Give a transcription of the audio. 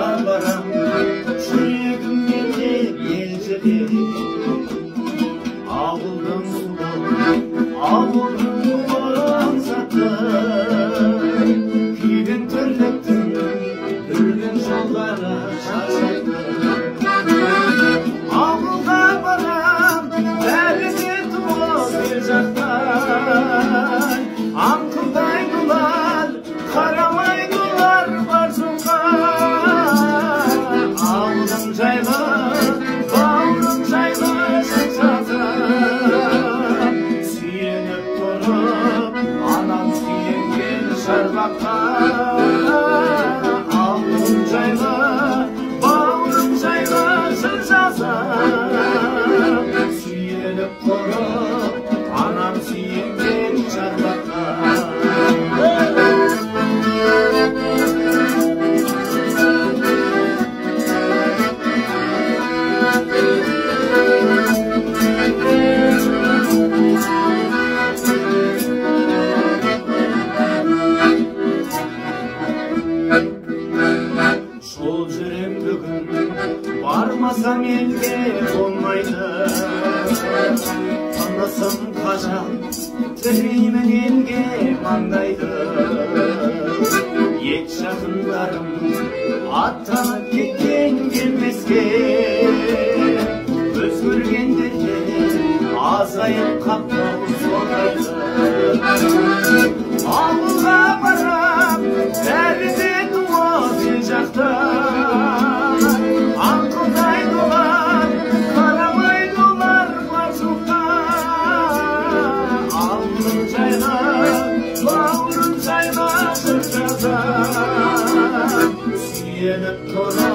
Barам, жүрегім менде елжіреп, ауылдың суын сатты, күйген тірліктің үрген жолдары шаршатты. Ауылға барам, бәрі де туыс ел жақтан, аңқылдайдылар, қарамайдылар бар жолға. Bağrım жайлы жатып, сүйеніп тұрып, анам сүйенген шарбаққа. Ауылым жайлы, бауырым жайлы жыр жазып, сүйеніп тұрып, анам сүйенген шарбаққа. Жол жүрем бүгін, бармасам елге болмайды. Тынысым қажап, тіреймін елге маңдайды. Ет жақындарым аттанып кеткен келмеске, өзгергендерге азайып қаптау соңдайды. Ауылға барам, бәрі де туыс ел жақтан, аңқылдайдылар, қарамайдылар бар жоққа. Ауылым жайлы, бауырым жайлы жыр жазып, сүйеніп тұрып,